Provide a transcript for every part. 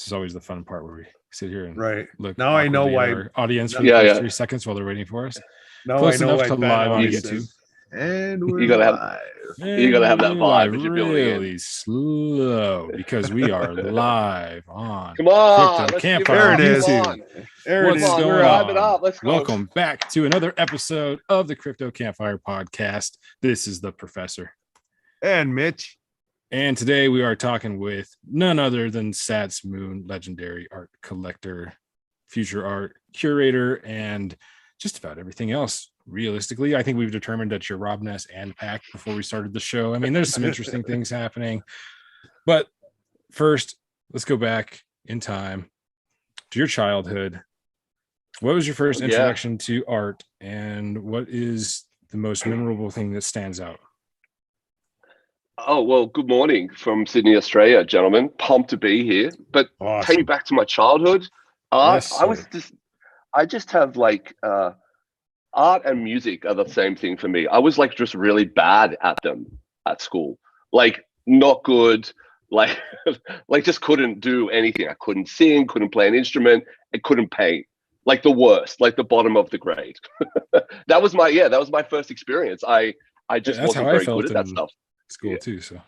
is always the fun part where we sit here and Right. look Now I know awkwardly why at our audience for the Yeah, first yeah. 3 seconds while they're waiting for us. Now Close I know enough why to Ben live on always YouTube. says, and we're You gotta have- live. You gotta have that And vibe live as you're building in. really slow because we are live on Come on, Crypto let's Campfire There it is. YouTube. There What's it is. Come on, going We're on? vibe it up. Let's go. Welcome back to another episode of the Crypto Campfire podcast. This is the Professor. And Mitch. And today we are talking with none other than Sats Moon, legendary art collector, future art curator, and just about everything else. Realistically, I think we've determined that you're Rob Ness and Pack before we started the show. I mean, there's some interesting things happening. But first, let's go back in time to your childhood. What was your first introduction to art, and what is the most memorable thing that stands out? Oh, well, good morning from Sydney, Australia, gentlemen. Pumped to be here. But Awesome. take me back to my childhood. Yes, I just have like art and music are the same thing for me. I was like just really bad at them at school. Like not good, like like just couldn't do anything. I couldn't sing, couldn't play an instrument, and couldn't paint. Like the worst, like the bottom of the grade. That was my first experience. I just that's wasn't how I very felt good at that in stuff. school too. So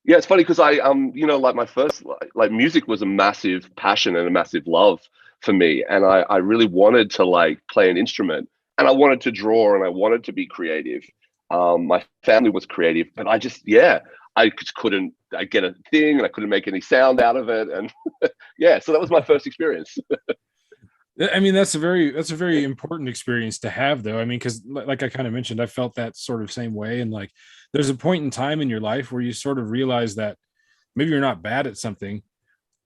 Yeah, it's funny because I like my first like music was a massive passion and a massive love for me, and I really wanted to like play an instrument, and I wanted to draw, and I wanted to be creative. My family was creative, but I just couldn't. I get a thing, and I couldn't make any sound out of it, and yeah, so that was my first experience. I mean, that's a very important experience to have, though. I mean, because like I kind of mentioned, I felt that sort of same way. And like, there's a point in time in your life where you sort of realize that maybe you're not bad at something,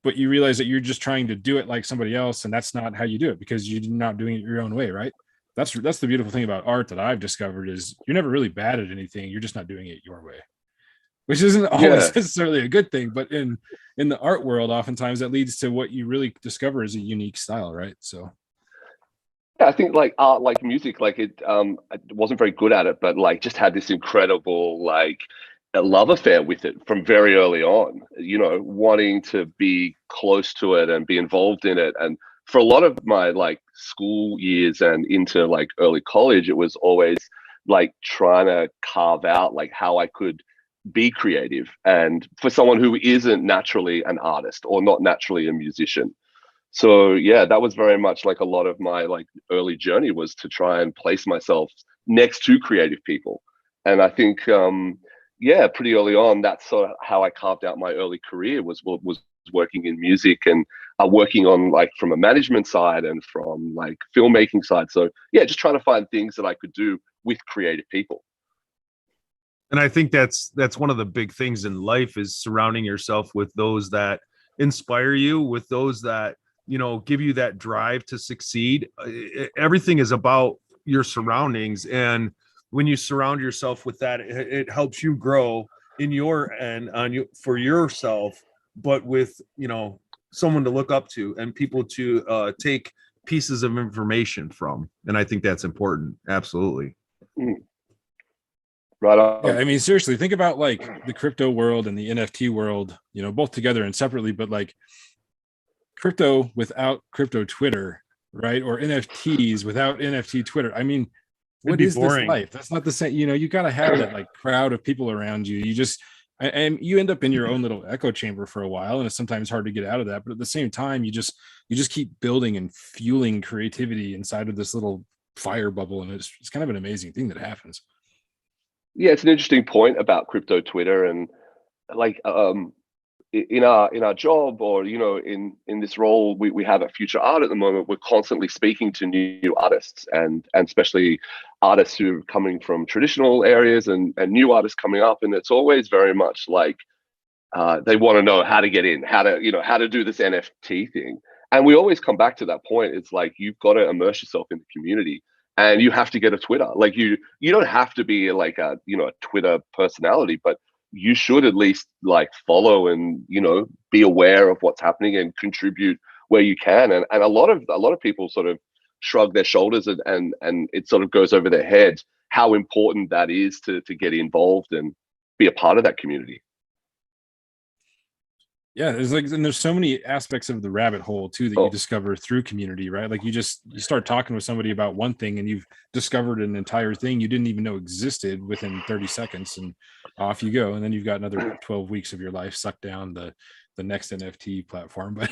but you realize that you're just trying to do it like somebody else, and that's not how you do it because you're not doing it your own way, right? That's the beautiful thing about art that I've discovered is you're never really bad at anything. You're just not doing it your way, which isn't always necessarily a good thing, but in the art world, oftentimes that leads to what you really discover is a unique style, right? So Yeah, I think like art, like music, like I wasn't very good at it, but like just had this incredible like a love affair with it from very early on, wanting to be close to it and be involved in it. And for a lot of my like school years and into like early college, it was always like trying to carve out like how I could be creative. And for someone who isn't naturally an artist or not naturally a musician. So yeah, that was very much like a lot of my like early journey was to try and place myself next to creative people. And I think pretty early on, that's sort of how I carved out my early career was working in music and working on like from a management side and from like filmmaking side. So yeah, just trying to find things that I could do with creative people. And I think that's one of the big things in life is surrounding yourself with those that inspire you, with those that, give you that drive to succeed. Everything is about your surroundings. And when you surround yourself with that, it helps you grow in your end on you for yourself, but with, someone to look up to and people to take pieces of information from. And I think that's important. Absolutely. Right on. yeah, I mean, seriously, think about like the crypto world and the NFT world, both together and separately, but like crypto without crypto Twitter, right? Or NFTs without NFT Twitter. I mean, what is this life? That's not the same. You got to have that like crowd of people around you. And you end up in your own little echo chamber for a while, and it's sometimes hard to get out of that. But at the same time, you just keep building and fueling creativity inside of this little fire bubble, and it's kind of an amazing thing that happens. Yeah, it's an interesting point about crypto Twitter and like in our job or in this role we have at Future Art at the moment. We're constantly speaking to new artists and especially artists who are coming from traditional areas and new artists coming up, and it's always very much like they want to know how to get in, how to do this NFT thing. And we always come back to that point. It's like you've got to immerse yourself in the community. And you have to get a Twitter. Like you don't have to be like a Twitter personality, but you should at least like follow and be aware of what's happening and contribute where you can. And a lot of people sort of shrug their shoulders and it sort of goes over their head how important that is to get involved and be a part of that community. Yeah, and there's so many aspects of the rabbit hole too that you discover through community, right? Like you start talking with somebody about one thing and you've discovered an entire thing you didn't even know existed within 30 seconds, and off you go. And then you've got another 12 weeks of your life sucked down the next NFT platform. But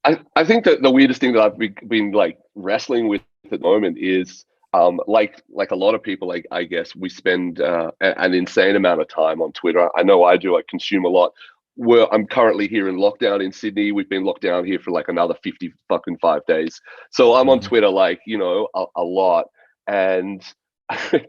I think that the weirdest thing that I've been like wrestling with at the moment is like a lot of people, like I guess we spend an insane amount of time on Twitter. I know I do. I consume a lot. I'm currently here in lockdown in Sydney. We've been locked down here for like another 50 fucking 5 days. So I'm on Twitter like, you know, a lot. And I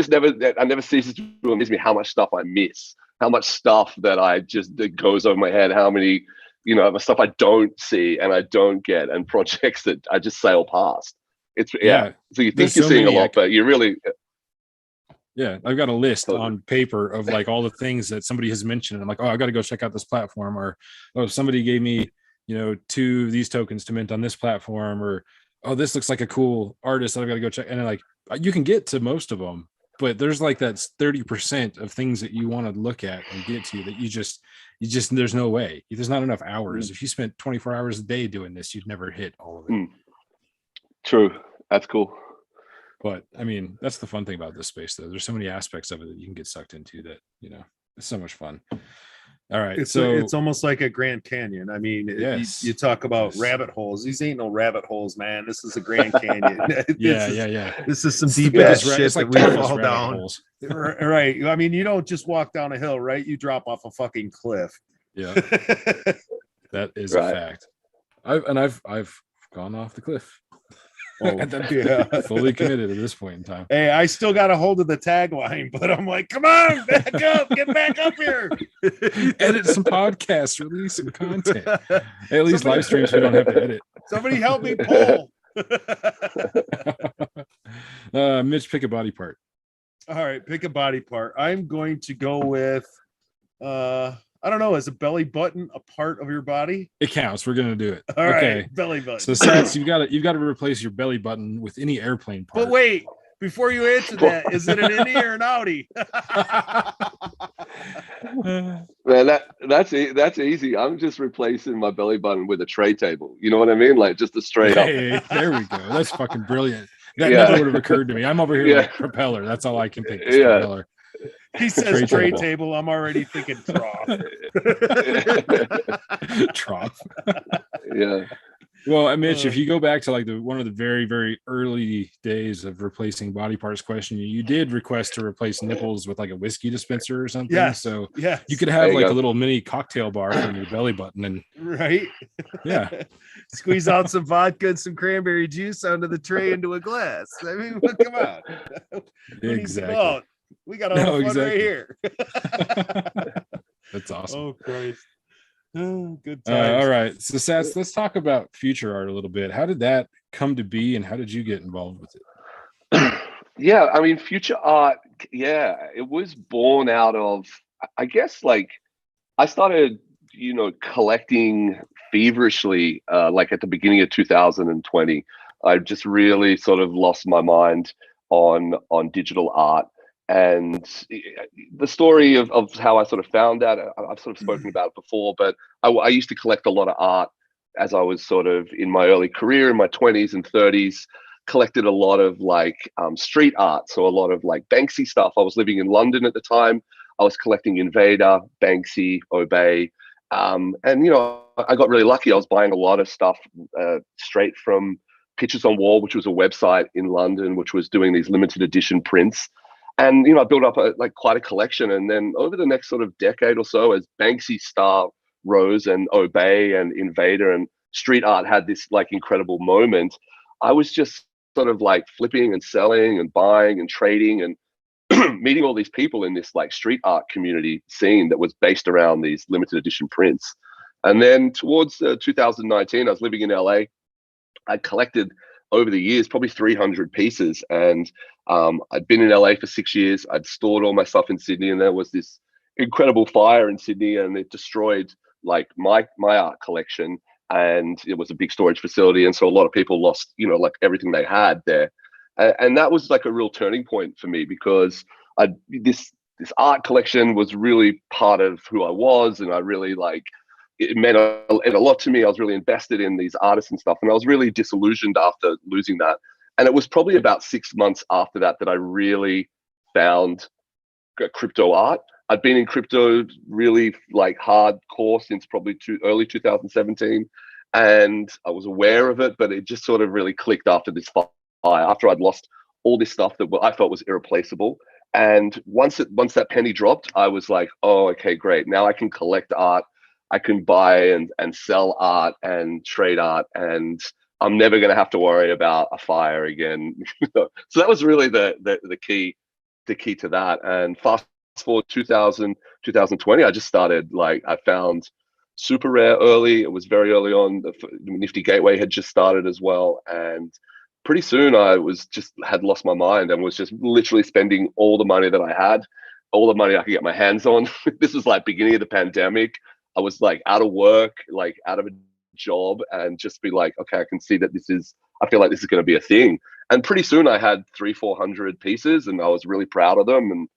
never ceases to amaze me how much stuff I miss, how much stuff that goes over my head, how many, you know, stuff I don't see and I don't get, and projects that I just sail past. It's yeah. So you think you're seeing a lot, but you really. Yeah, I've got a list on paper of like all the things that somebody has mentioned. And I'm like, oh, I got to go check out this platform, or oh, somebody gave me, you know, 2 of these tokens to mint on this platform, or oh, this looks like a cool artist that I've got to go check. And like, you can get to most of them, but there's like that 30% of things that you want to look at and get to that you just there's no way. There's not enough hours. If you spent 24 hours a day doing this, you'd never hit all of it. True. That's cool. But I mean, that's the fun thing about this space, though. There's so many aspects of it that you can get sucked into that, you know, it's so much fun. All right. It's almost like a Grand Canyon. I mean, yes. you talk about rabbit holes. These ain't no rabbit holes, man. This is a Grand Canyon. Yeah. This is some deep ass shit that we fall down. Holes. Right. I mean, you don't just walk down a hill, right? You drop off a fucking cliff. Yeah. That is a fact. I've gone off the cliff. Oh, yeah. Fully committed at this point in time. Hey, I still got a hold of the tagline, but I'm like, come on, back up, get back up here. Edit some podcasts, release some content. At least live streams we don't have to edit. Somebody help me pull. Mitch, pick a body part. All right, pick a body part. I'm going to go with I don't know, is a belly button a part of your body? It counts. We're gonna do it. All right, belly button. So Sats, you've got to replace your belly button with any airplane part. But wait, before you answer that, is it an innie or an outie? Man, that's easy. I'm just replacing my belly button with a tray table. You know what I mean? Like just a straight up. Hey, there we go. That's fucking brilliant. That never would have occurred to me. I'm over here like propeller. That's all I can think. Propeller. He says tray table. I'm already thinking trough. Trough. Yeah. Well, Mitch, if you go back to like one of the very, very early days of replacing body parts question, you did request to replace nipples with like a whiskey dispenser or something. Yeah. So yes. You could have like a little mini cocktail bar from your belly button, and right. Yeah. Squeeze out some vodka and some cranberry juice onto the tray into a glass. I mean, come on. Exactly. We got all the fun right here. That's awesome. Oh, Christ. Oh, good times. All right. So, Sats, let's talk about future art a little bit. How did that come to be, and how did you get involved with it? Yeah, I mean, future art, it was born out of, I guess, like, I started, you know, collecting feverishly, like at the beginning of 2020. I just really sort of lost my mind on digital art. And the story of how I sort of found that, I've sort of spoken about it before, but I used to collect a lot of art as I was sort of in my early career, in my 20s and 30s, collected a lot of like street art. So a lot of like Banksy stuff. I was living in London at the time. I was collecting Invader, Banksy, Obey. And, you know, I got really lucky. I was buying a lot of stuff straight from Pictures on Wall, which was a website in London, which was doing these limited edition prints. And, you know, I built up quite a collection. And then over the next sort of decade or so, as Banksy star rose and Obey and Invader and street art had this like incredible moment, I was just sort of like flipping and selling and buying and trading and meeting all these people in this like street art community scene that was based around these limited edition prints. And then towards 2019, I was living in LA. I collected over the years probably 300 pieces, and I'd been in LA for 6 years. I'd stored all my stuff in Sydney, and there was this incredible fire in Sydney, and it destroyed like my art collection, and it was a big storage facility, and so a lot of people lost, you know, like everything they had there. And that was like a real turning point for me, because this art collection was really part of who I was, and I really like, it meant a lot to me. I was really invested in these artists and stuff, and I was really disillusioned after losing that. And it was probably about 6 months after that that I really found crypto art. I'd been in crypto really like hardcore since probably early 2017, and I was aware of it, but it just sort of really clicked after this fire, after I'd lost all this stuff that I felt was irreplaceable. And once that penny dropped, I was like, oh, okay, great. Now I can collect art. I can buy and sell art and trade art, and I'm never going to have to worry about a fire again. So that was really the key to that. And fast forward 2020, I just started, like, I found super rare early. It was very early on. The Nifty Gateway had just started as well, and pretty soon I had lost my mind and was just literally spending all the money that I had, all the money I could get my hands on. This was like beginning of the pandemic. I was like out of work, like out of a job, and just be like, okay, I can see that I feel like this is going to be a thing. And pretty soon I had 300-400 pieces, and I was really proud of them, and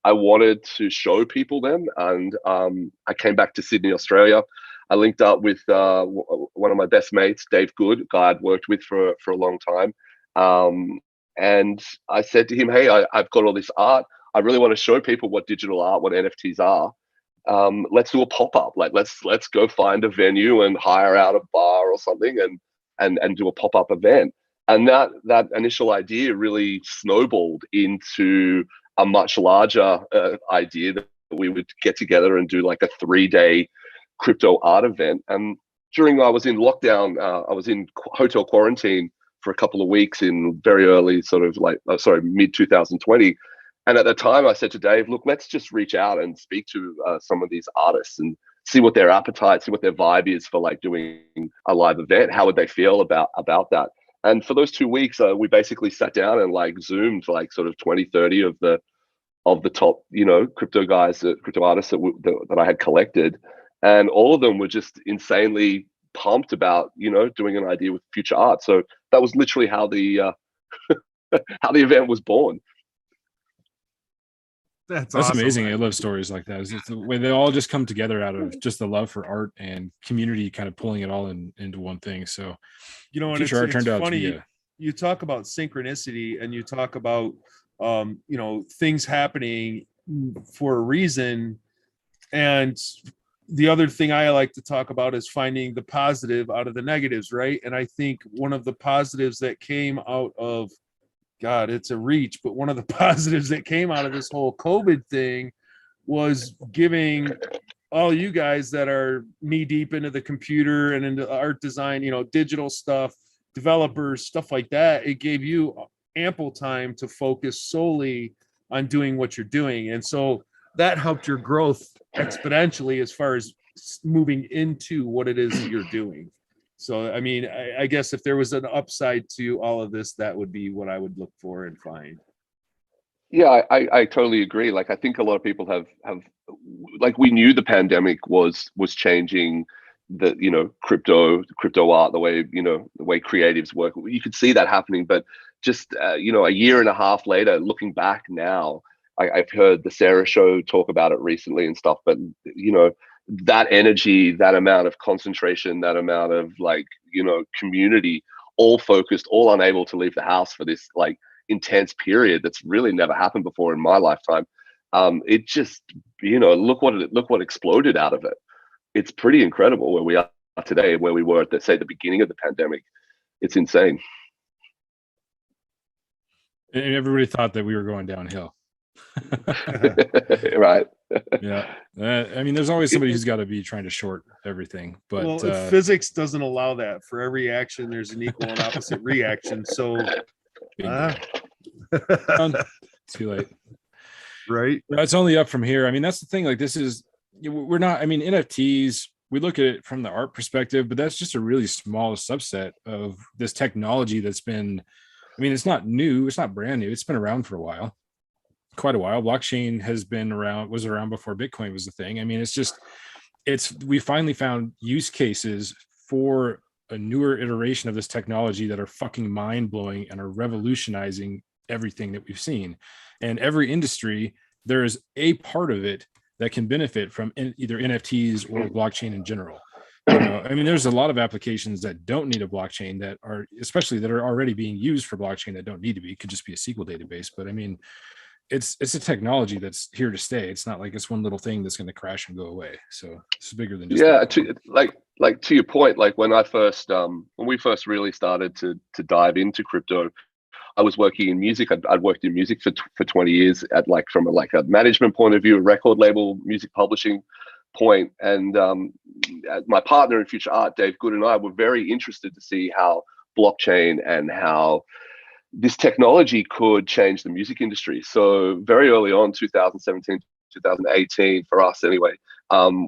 I wanted to show people them. And I came back to Sydney, Australia. I linked up with one of my best mates, Dave Good, a guy I'd worked with for a long time. And I said to him, hey, I've got all this art. I really want to show people what digital art, what NFTs are. Let's do a pop-up. Like, let's go find a venue and hire out a bar or something and do a pop-up event. And that initial idea really snowballed into a much larger idea that we would get together and do like a 3-day crypto art event. And I was in lockdown, I was in hotel quarantine for a couple of weeks in very early mid 2020. And at the time I said to Dave, look, let's just reach out and speak to some of these artists and see what their appetite, see what their vibe is for like doing a live event. How would they feel about that? And for those 2 weeks, we basically sat down and like Zoomed like sort of 20-30 of the top, crypto guys, crypto artists that I had collected. And all of them were just insanely pumped about, doing an idea with future art. So that was literally how the how the event was born. That's awesome. amazing. I love stories like that. It's the way they all just come together out of just the love for art and community, kind of pulling it all into one thing. So, and it's funny. You talk about synchronicity, and you talk about things happening for a reason. And the other thing I like to talk about is finding the positive out of the negatives, right? And I think one of the positives that came out of, God, it's a reach, but one of the positives that came out of this whole COVID thing was giving all you guys that are knee deep into the computer and into art design, digital stuff, developers, stuff like that. It gave you ample time to focus solely on doing what you're doing. And so that helped your growth exponentially as far as moving into what it is that you're doing. So, I mean, I guess if there was an upside to all of this, that would be what I would look for and find. Yeah, I totally agree. Like, I think a lot of people have like, we knew the pandemic was changing the, crypto art, the way, the way creatives work. You could see that happening, but just, a year and a half later, looking back now, I've heard the Sarah Show talk about it recently and stuff, but, that energy, that amount of concentration, that amount of like, community, all focused, all unable to leave the house for this like intense period that's really never happened before in my lifetime. It just, look what exploded out of it. It's pretty incredible where we are today, where we were at the beginning of the pandemic. It's insane. And everybody thought that we were going downhill. Right. Yeah. I mean, there's always somebody who's got to be trying to short everything, but physics doesn't allow that. For every action, there's an equal and opposite reaction. So too late. Right. It's only up from here. I mean, that's the thing. Like, we're not, I mean, NFTs, we look at it from the art perspective, but that's just a really small subset of this technology that's been, I mean, it's not new. It's not brand new. It's been around for quite a while. Blockchain was around before Bitcoin was a thing. I mean, we finally found use cases for a newer iteration of this technology that are fucking mind-blowing and are revolutionizing everything that we've seen. And every industry, there is a part of it that can benefit from either NFTs or blockchain in general. I mean, there's a lot of applications that don't need a blockchain that are, especially that are already being used for blockchain that don't need to be. It could just be a SQL database. But I mean, it's a technology that's here to stay. It's not like it's one little thing that's going to crash and go away. So it's bigger than just to your point, like when we first really started to dive into crypto, I was working in music. I'd worked in music for 20 years at from a management point of view, a record label, music publishing point. And my partner in Future Art, Dave Good, and I were very interested to see how blockchain and how this technology could change the music industry. So very early on, 2017, 2018, for us anyway,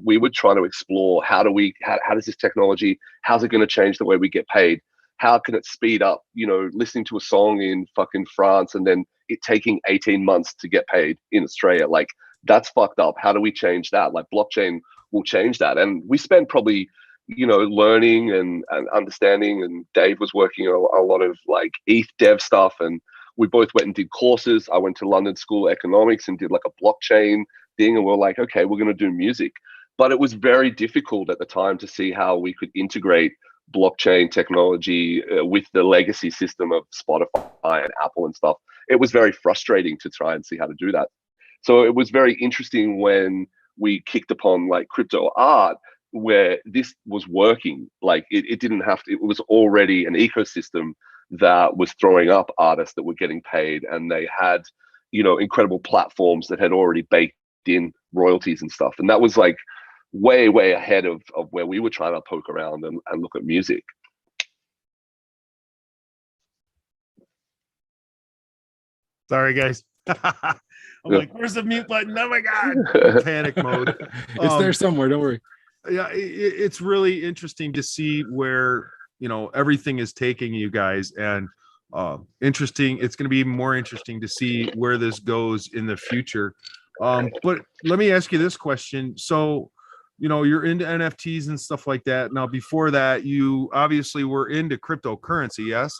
we were trying to explore how does this technology, how's it going to change the way we get paid? How can it speed up, listening to a song in fucking France and then it taking 18 months to get paid in Australia? Like, that's fucked up. How do we change that? Like, blockchain will change that. And we spent probably, learning and understanding. And Dave was working a lot of like ETH dev stuff. And we both went and did courses. I went to London School of Economics and did like a blockchain thing. And we're like, okay, we're going to do music. But it was very difficult at the time to see how we could integrate blockchain technology with the legacy system of Spotify and Apple and stuff. It was very frustrating to try and see how to do that. So it was very interesting when we kicked upon like crypto art, where this was working. Like it didn't have to, it was already an ecosystem that was throwing up artists that were getting paid, and they had, incredible platforms that had already baked in royalties and stuff. And that was like way, way ahead of where we were trying to poke around and look at music. Sorry, guys. I'm like, where's the mute button? Oh my God. Panic mode. It's there somewhere. Don't worry. Yeah, it's really interesting to see where, everything is taking you guys, and interesting. It's going to be more interesting to see where this goes in the future. But let me ask you this question. So, you're into NFTs and stuff like that. Now, before that, you obviously were into cryptocurrency, yes?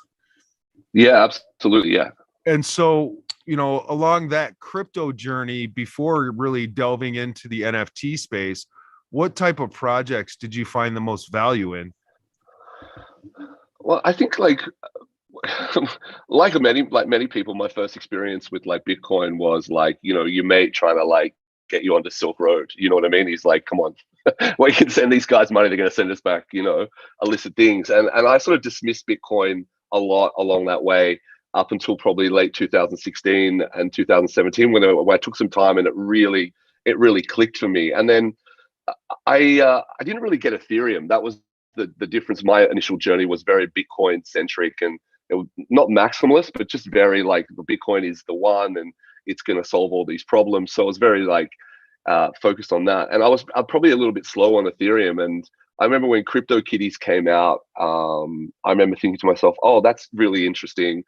Yeah, absolutely. Yeah. And so, along that crypto journey, before really delving into the NFT space, what type of projects did you find the most value in? Well, I think like many people, my first experience with like Bitcoin was like, your mate trying to like get you onto Silk Road. You know what I mean? He's like, come on, we can send these guys money. They're going to send us back, illicit things. And I sort of dismissed Bitcoin a lot along that way up until probably late 2016 and 2017 when I took some time and it really clicked for me. And then I didn't really get Ethereum. That was the difference. My initial journey was very Bitcoin centric, and it was not maximalist, but just very like Bitcoin is the one and it's going to solve all these problems. So I was very like focused on that. And I'm probably a little bit slow on Ethereum. And I remember when CryptoKitties came out, I remember thinking to myself, oh, that's really interesting.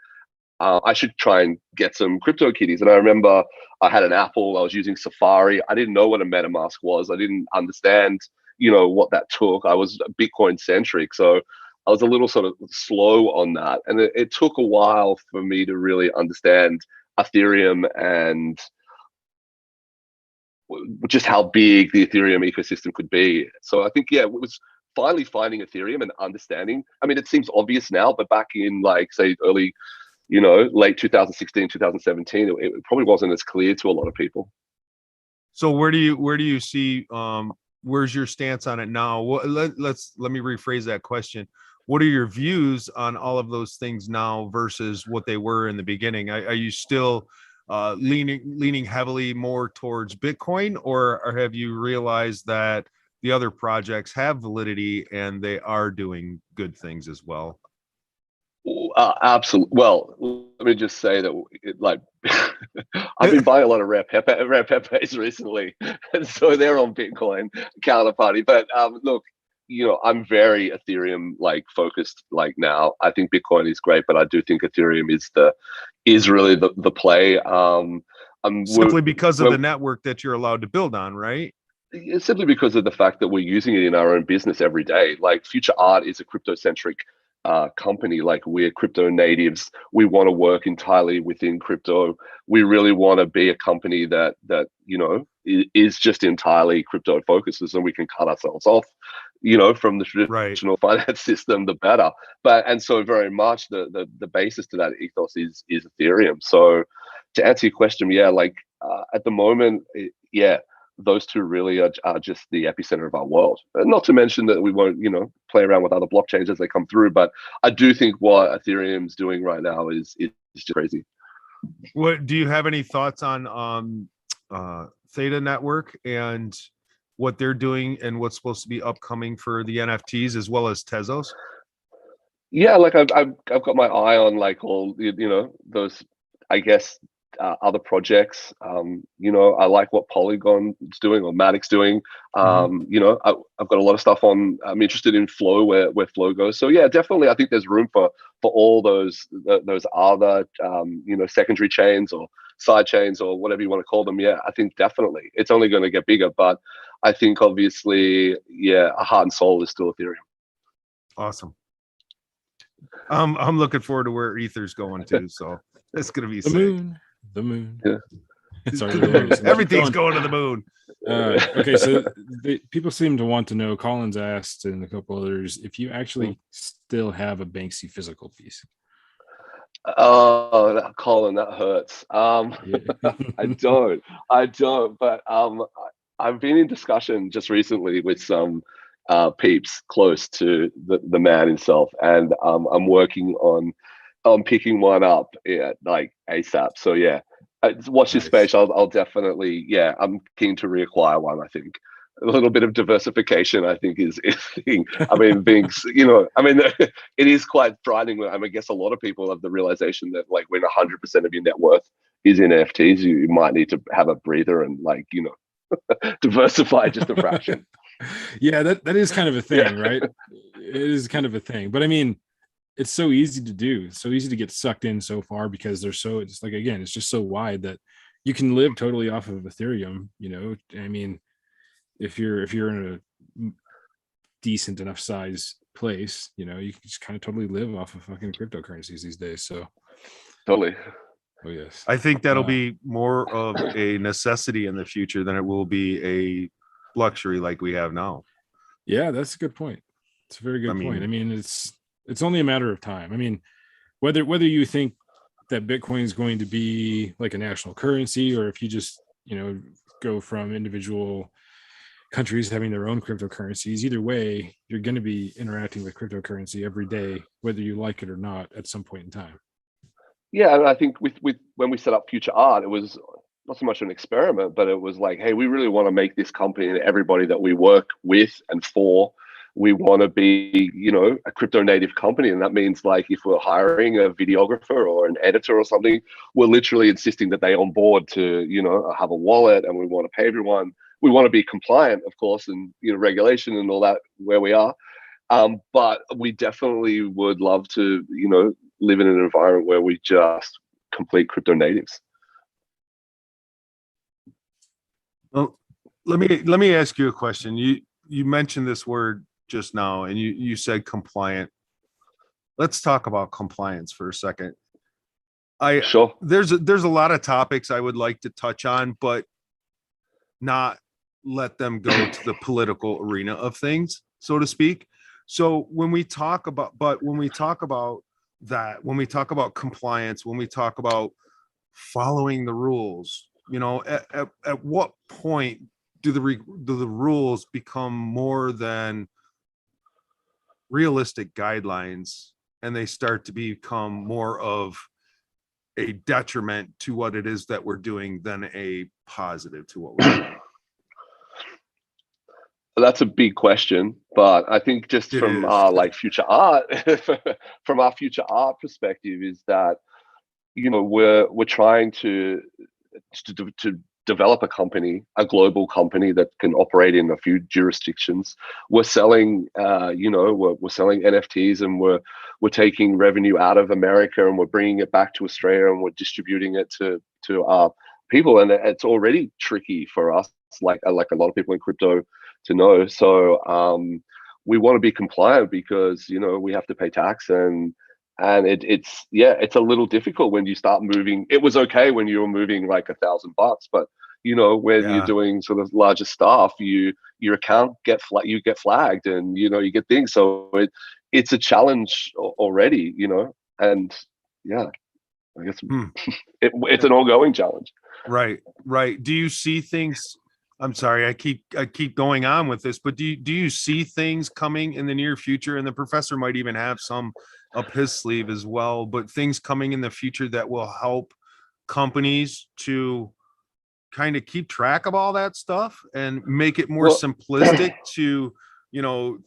I should try and get some CryptoKitties. And I remember I had an Apple, I was using Safari. I didn't know what a MetaMask was. I didn't understand, what that took. I was Bitcoin centric. So I was a little sort of slow on that. And it took a while for me to really understand Ethereum and just how big the Ethereum ecosystem could be. So I think, yeah, it was finally finding Ethereum and understanding. I mean, it seems obvious now, but back in like, say, early, late 2016, 2017, it probably wasn't as clear to a lot of people. So where do you see, where's your stance on it now? Let me rephrase that question. What are your views on all of those things now versus what they were in the beginning? Are you still leaning heavily more towards Bitcoin, or have you realized that the other projects have validity and they are doing good things as well? Absolutely. Well, let me just say that I've been buying a lot of rare pepes recently, and so they're on Bitcoin counterparty. But look, I'm very Ethereum focused now. I think Bitcoin is great, but I do think Ethereum is really the play. Simply because of the network that you're allowed to build on, right? It's simply because of the fact that we're using it in our own business every day. Like Future Art is a crypto-centric company. Like, we're crypto natives. We want to work entirely within crypto. We really want to be a company that is just entirely crypto focused, so we can cut ourselves off. from the traditional finance system, the better. And so very much the basis to that ethos is Ethereum. So to answer your question, at the moment, those two really are just the epicenter of our world. Not to mention that we won't, play around with other blockchains as they come through. But I do think what Ethereum's doing right now is just crazy. What do you have any thoughts on Theta Network and what they're doing and what's supposed to be upcoming for the NFTs as well as Tezos? Yeah, I've got my eye on all those, I guess, other projects. I like what Polygon's doing or Matic's doing. I've got a lot of stuff on. I'm interested in Flow, where Flow goes. So yeah, definitely, I think there's room for all those other secondary chains or side chains or whatever you want to call them. Yeah, I think definitely it's only going to get bigger. But I think obviously, a heart and soul is still Ethereum. Awesome. I'm looking forward to where Ether's going to. So it's going to be the moon. Yeah. Sorry, everything's going to the moon. Okay, so people seem to want to know. Collins asked, and a couple others, if you actually still have a Banksy physical piece. Oh, Colin, that hurts. I don't. But I've been in discussion just recently with some peeps close to the man himself, and I'm working on picking one up ASAP. So watch this space. I'll definitely, I'm keen to reacquire one. I think a little bit of diversification, I think, is thing. I mean, it is quite frightening. I guess a lot of people have the realization that when 100% of your net worth is in NFTs, you might need to have a breather and diversify just a fraction. Yeah, that is kind of a thing, right? It is kind of a thing, but I mean, it's so easy to do, so easy to get sucked in so far because it's it's just so wide that you can live totally off of Ethereum. I mean, if you're in a decent enough size place, you can just kind of totally live off of fucking cryptocurrencies these days. So totally. Oh yes, I think that'll be more of a necessity in the future than it will be a luxury like we have now. Yeah, that's a good point. It's a very good point. I mean, it's only a matter of time. I mean, whether you think that Bitcoin is going to be like a national currency, or if you just go from individual countries having their own cryptocurrencies, either way, you're going to be interacting with cryptocurrency every day, whether you like it or not, at some point in time. Yeah, and I think with when we set up Future Art, it was not so much an experiment, but it was like, hey, we really want to make this company and everybody that we work with and for, we want to be, a crypto native company. And that means if we're hiring a videographer or an editor or something, we're literally insisting that they on board to, have a wallet, and we want to pay everyone. We want to be compliant, of course, and, regulation and all that where we are. But we definitely would love to, live in an environment where we just complete crypto natives. Well, let me ask you a question. You mentioned this word just now, and you said compliant. Let's talk about compliance for a second. Sure. There's a lot of topics I would like to touch on, but not let them go to the political arena of things, so to speak. So when we talk about compliance, when we talk about following the rules, at what point do the rules become more than realistic guidelines, and they start to become more of a detriment to what it is that we're doing than a positive to what we're doing? That's a big question, but I think just from our Future Art, from our Future Art perspective, is that we're trying to develop a company, a global company that can operate in a few jurisdictions. We're selling, we're selling NFTs, and we're taking revenue out of America, and we're bringing it back to Australia, and we're distributing it to our people. And it's already tricky for us, like a lot of people in crypto, to know. So we want to be compliant because we have to pay tax, and it's a little difficult when you start moving. It was okay when you were moving like $1,000, but when you're Yeah. doing sort of larger stuff, your account you get flagged, and you get things. So it's a challenge already, and yeah, I guess it's an ongoing challenge. Right. Do you see things? I'm sorry, I keep going on with this, but do you see things coming in the near future? And the professor might even have some up his sleeve as well, but things coming in the future that will help companies to kind of keep track of all that stuff and make it more simplistic to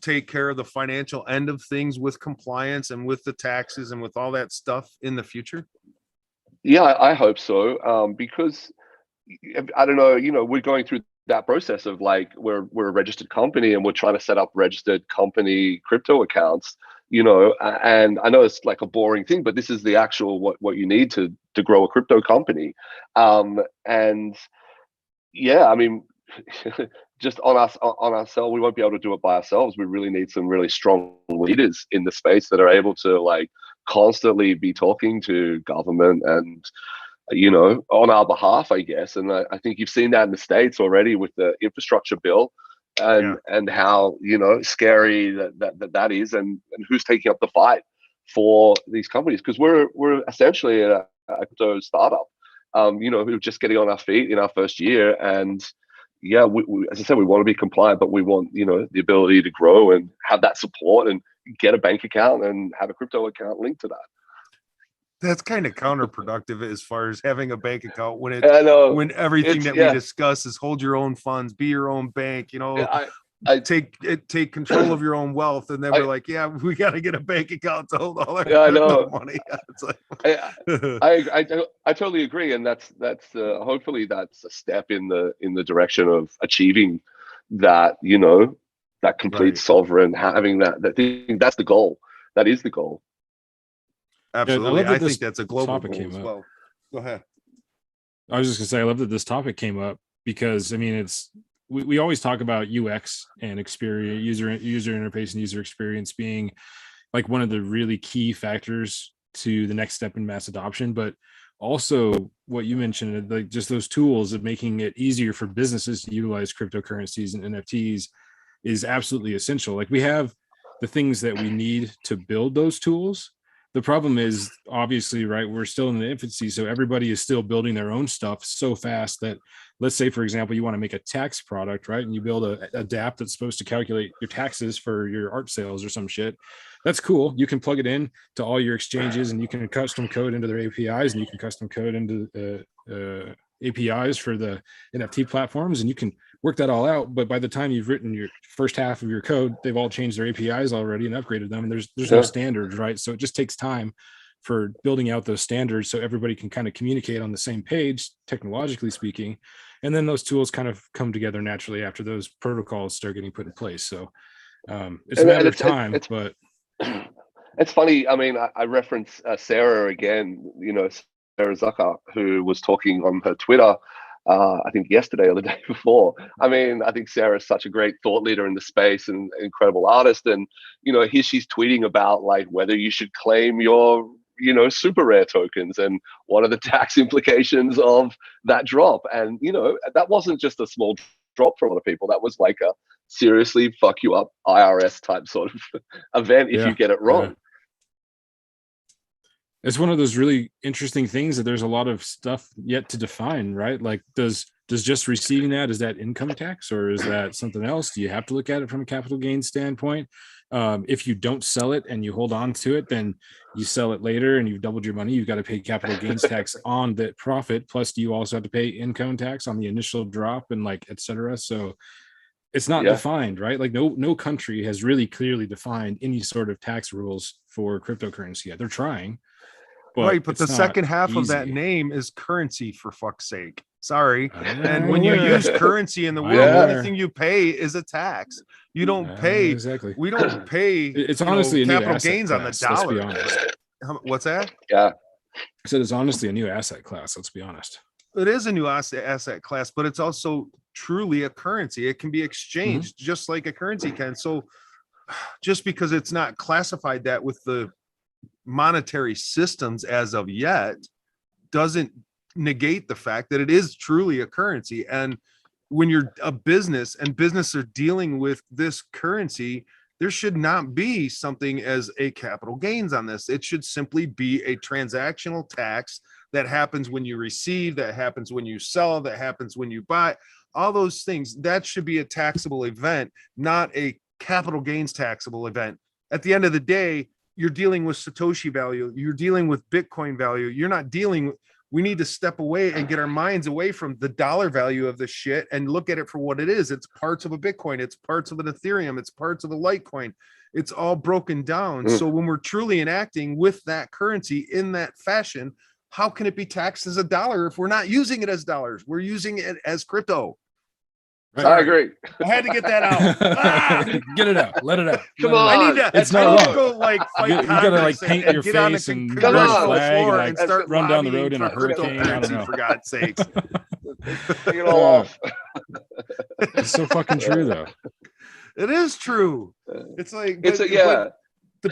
take care of the financial end of things with compliance and with the taxes and with all that stuff in the future? Yeah, I hope so. Because I don't know, we're going through that process of like we're a registered company and we're trying to set up registered company crypto accounts, and I know it's like a boring thing, but this is the actual what you need to grow a crypto company. And yeah, I mean, just on ourselves, we won't be able to do it by ourselves. We really need some really strong leaders in the space that are able to like constantly be talking to government and on our behalf, I guess. And I think you've seen that in the States already with the infrastructure bill, and how scary that is, and who's taking up the fight for these companies, because we're essentially a crypto startup. We were just getting on our feet in our first year, and yeah, we, as I said, we want to be compliant, but we want the ability to grow and have that support and get a bank account and have a crypto account linked to that. That's kind of counterproductive as far as having a bank account when when everything that we discuss is hold your own funds, be your own bank, I take control of your own wealth, and then we're like, yeah, we got to get a bank account to hold all our money. It's like, I totally agree, and that's hopefully that's a step in the direction of achieving that that complete sovereign, having that thing. That's the goal. That is the goal. Absolutely. I think that's a global goal as well. Go ahead. I was just gonna say, I love that this topic came up because I mean, we always talk about UX and experience, user interface and user experience being like one of the really key factors to the next step in mass adoption, but also what you mentioned, like just those tools of making it easier for businesses to utilize cryptocurrencies and NFTs is absolutely essential. Like we have the things that we need to build those tools. The problem is obviously, right, we're still in the infancy, so everybody is still building their own stuff so fast that, let's say, for example, you want to make a tax product, right, and you build a DApp that's supposed to calculate your taxes for your art sales or some shit. That's cool. You can plug it in to all your exchanges, and you can custom code into their APIs, and you can custom code into APIs for the NFT platforms, and you can work that all out. But by the time you've written your first half of your code, they've all changed their APIs already and upgraded them, and there's no standards, right? So it just takes time for building out those standards so everybody can kind of communicate on the same page, technologically speaking, and then those tools kind of come together naturally after those protocols start getting put in place. So it's a matter of time. But it's funny, I mean, I reference Sarah again, Sarah Zucker, who was talking on her Twitter, I think yesterday or the day before. I mean, I think Sarah is such a great thought leader in the space and incredible artist. And, here she's tweeting about like whether you should claim your, super rare tokens and what are the tax implications of that drop. And, that wasn't just a small drop for a lot of people. That was like a seriously fuck you up IRS type sort of event if you get it wrong. Yeah. It's one of those really interesting things that there's a lot of stuff yet to define, right? Like does just receiving that, is that income tax or is that something else? Do you have to look at it from a capital gains standpoint? If you don't sell it and you hold on to it, then you sell it later and you've doubled your money. You've got to pay capital gains tax on that profit. Plus, do you also have to pay income tax on the initial drop and like, et cetera? So it's not defined, right? Like no country has really clearly defined any sort of tax rules for cryptocurrency yet. They're trying. But the second half of that name is currency, for fuck's sake. Sorry. And when you use currency in the world, the only thing you pay is a tax. You don't pay. Exactly. We don't pay. It's honestly a capital new gains class, on the dollar. Let's be honest. What's that? Yeah. I said it's honestly a new asset class. Let's be honest. It is a new asset class, but it's also truly a currency. It can be exchanged just like a currency can. So just because it's not classified that with the monetary systems as of yet doesn't negate the fact that it is truly a currency. And when you're a business and business are dealing with this currency, there should not be something as a capital gains on this. It should simply be a transactional tax that happens when you receive, that happens when you sell, that happens when you buy, all those things. That should be a taxable event, not a capital gains taxable event. At the end of the day, you're dealing with Satoshi value, you're dealing with Bitcoin value. You're not dealing with, we need to step away and get our minds away from the dollar value of the shit and look at it for what it is. It's parts of a Bitcoin, it's parts of an Ethereum, it's parts of a Litecoin. It's all broken down. So when we're truly enacting with that currency in that fashion, how can it be taxed as a dollar if we're not using it as dollars? We're using it as crypto. Right. I agree. I had to get that out. Get it out. Let it out. Come on. I need to. It's not wrong. Go, like, fight you gotta like paint your get on face the and congressional flag floor and and like start run down the road lobbying in a for hurricane. I don't know. for God's sakes. Take it all off. It's so fucking true, though. It is true. It's like the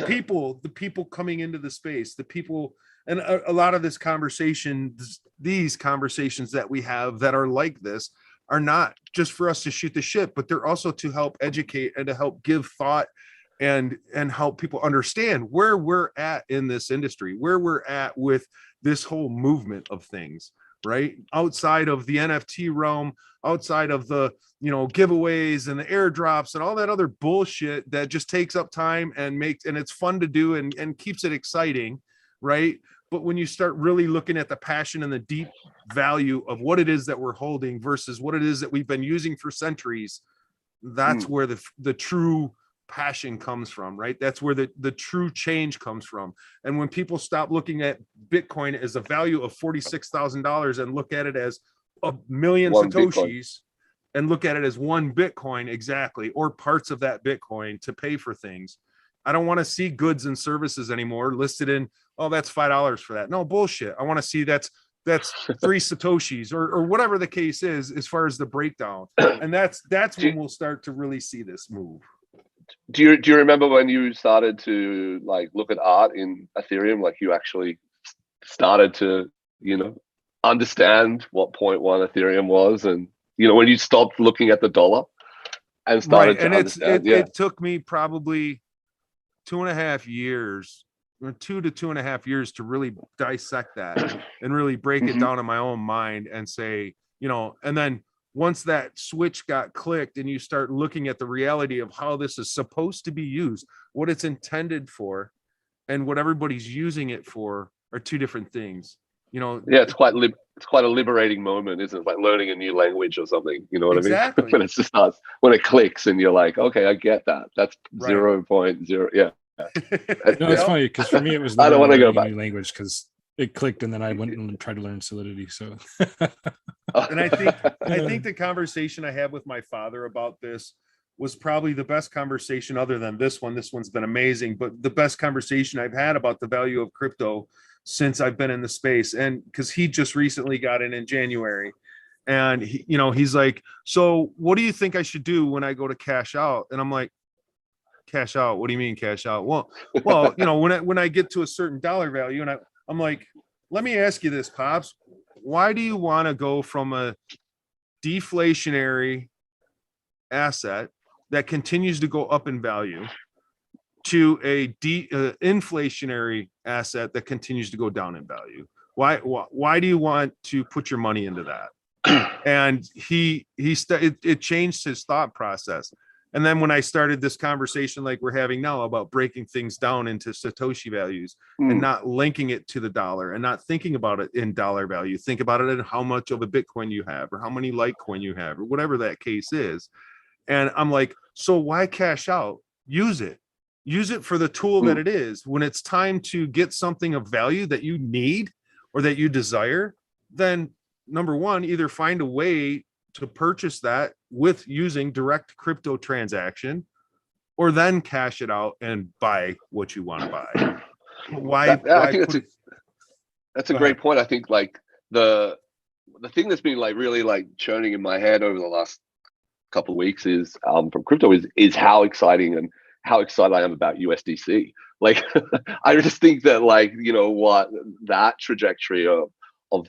people coming into the space, the people, and a lot of this conversation, these conversations that we have that are like this, are not just for us to shoot the shit, but they're also to help educate and to help give thought and help people understand where we're at in this industry, where we're at with this whole movement of things, right? Outside of the NFT realm, outside of the, giveaways and the airdrops and all that other bullshit that just takes up time and it's fun to do and keeps it exciting, right? But when you start really looking at the passion and the deep value of what it is that we're holding versus what it is that we've been using for centuries, that's where the true passion comes from, right? That's where the true change comes from. And when people stop looking at Bitcoin as a value of $46,000 and look at it as a million Satoshis Bitcoin, and look at it as one Bitcoin exactly, or parts of that Bitcoin to pay for things. I don't want to see goods and services anymore listed in, oh, that's $5 for that. No, bullshit. I want to see that's 3 Satoshis or whatever the case is as far as the breakdown. And that's when we'll start to really see this move. Do you remember when you started to like look at art in Ethereum? Like you actually started to, understand what 0.1 Ethereum was, and when you stopped looking at the dollar and started to understand. It took me probably 2.5 years, or 2 to 2.5 years to really dissect that and really break it down in my own mind and say, and then once that switch got clicked and you start looking at the reality of how this is supposed to be used, what it's intended for, and what everybody's using it for are two different things. It's quite a liberating moment, isn't it? Like learning a new language or something. You know what I mean? When it just starts, when it clicks, and you're like, okay, I get that. That's right. 0.0. Yeah. It's funny because for me it was I don't want to go back. New language because it clicked and then I went and tried to learn Solidity. So, and I think the conversation I had with my father about this was probably the best conversation other than this one. This one's been amazing, but the best conversation I've had about the value of crypto since I've been in the space. And because he just recently got in January, and he's like, so what do you think I should do when I go to cash out? And I'm like, cash out? What do you mean cash out? Well, when I get to a certain dollar value, and I'm like, let me ask you this, Pops, why do you want to go from a deflationary asset that continues to go up in value to a inflationary asset that continues to go down in value? Why do you want to put your money into that? And it changed his thought process. And then when I started this conversation like we're having now about breaking things down into Satoshi values and not linking it to the dollar and not thinking about it in dollar value, think about it in how much of a Bitcoin you have or how many Litecoin you have or whatever that case is. And I'm like, so why cash out? Use it for the tool that it is. When it's time to get something of value that you need or that you desire, then number one, either find a way to purchase that with using direct crypto transaction, or then cash it out and buy what you want to buy. I think that's a great point. I think like the thing that's been like really like churning in my head over the last couple of weeks is from crypto is how exciting and how excited I am about USDC. Like I just think that like, that trajectory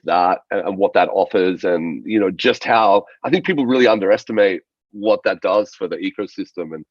that and what that offers, and just how I think people really underestimate what that does for the ecosystem, and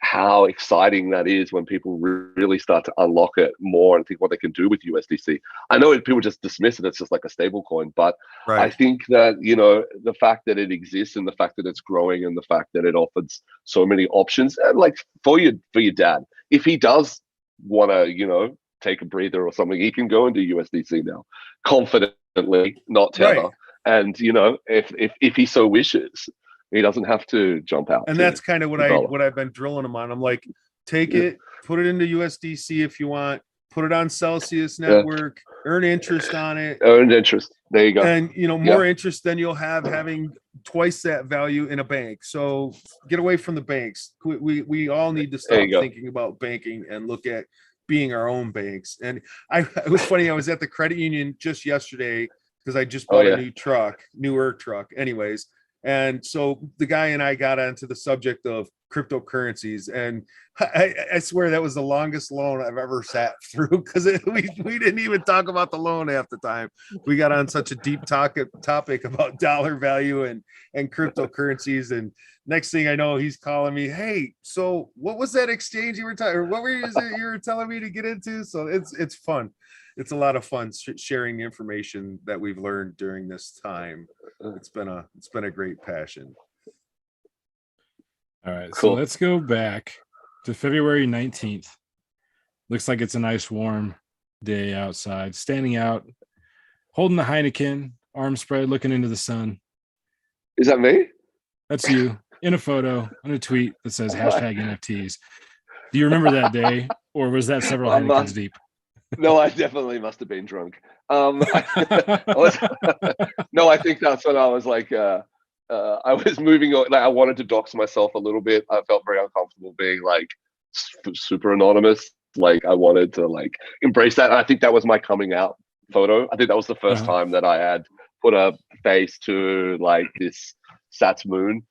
how exciting that is when people really start to unlock it more and think what they can do with USDC. I know people just dismiss it, it's just like a stable coin, but Right. I think that the fact that it exists, and the fact that it's growing, and the fact that it offers so many options, and like for your dad, if he does want to take a breather or something, he can go into USDC now confidently, not Tether. Right. And if he so wishes, he doesn't have to jump out. And that's kind of what I've been drilling him on. I'm like, take it, put it into USDC if you want, put it on Celsius network, earn interest on it. Earned interest. There you go. And more interest than you'll have having twice that value in a bank. So get away from the banks. We all need to stop thinking about banking and look at being our own banks. And it was funny, I was at the credit union just yesterday because I just bought a newer truck anyways. And so the guy and I got onto the subject of cryptocurrencies, and I swear that was the longest loan I've ever sat through, because we didn't even talk about the loan half the time. We got on such a deep topic about dollar value and cryptocurrencies, and next thing I know, he's calling me, hey, so what was that exchange you were you were telling me to get into? So it's fun. It's a lot of fun sharing the information that we've learned during this time. It's been a great passion. All right, cool. So let's go back to February 19th. Looks like it's a nice warm day outside, standing out, holding the Heineken, arms spread, looking into the sun. Is that me? That's you in a photo on a tweet that says #NFTs. Do you remember that day, or was that several Heinekens deep? No, I definitely must have been drunk. No, I think that's when I was like, I was moving on. Like, I wanted to dox myself a little bit. I felt very uncomfortable being like super anonymous. Like, I wanted to like embrace that. And I think that was my coming out photo. I think that was the first time that I had put a face to like this Sats moon.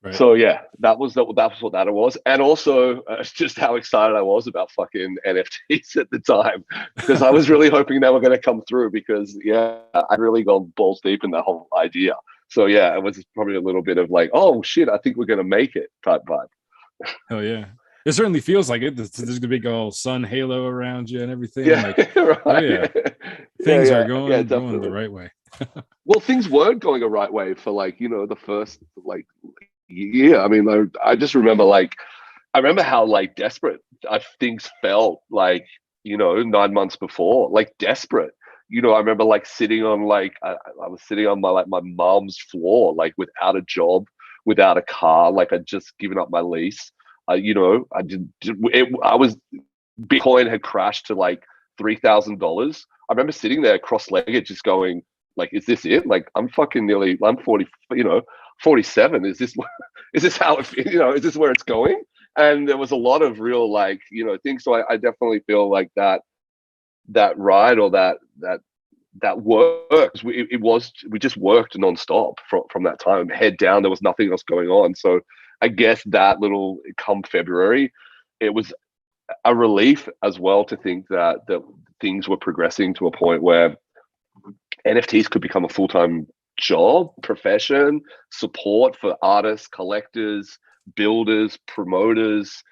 Right. So yeah, that was what that was, and also just how excited I was about fucking NFTs at the time, because I was really hoping they were going to come through, because I'd really gone balls deep in that whole idea. So yeah, it was probably a little bit of like, oh shit, I think we're going to make it type vibe. Oh yeah, it certainly feels like it. There's a big old sun halo around you and everything. Yeah, like, right. Oh yeah, things are going the right way. Well, things weren't going the right way for like the first like. Yeah, I mean, I just remember I remember how like desperate things felt like 9 months before, like desperate. I remember like sitting on I was sitting on my mom's floor, like without a job, without a car, like I'd just given up my lease. Bitcoin had crashed to like $3,000. I remember sitting there cross-legged, just going like, is this it? Like I'm 40, 47. Is this how it, is this where it's going? And there was a lot of real things. So I definitely feel like that ride, or that work, we just worked nonstop from that time, head down. There was nothing else going on. So I guess that little come February, it was a relief as well to think that things were progressing to a point where NFTs could become a full-time job, profession, support for artists, collectors, builders, promoters,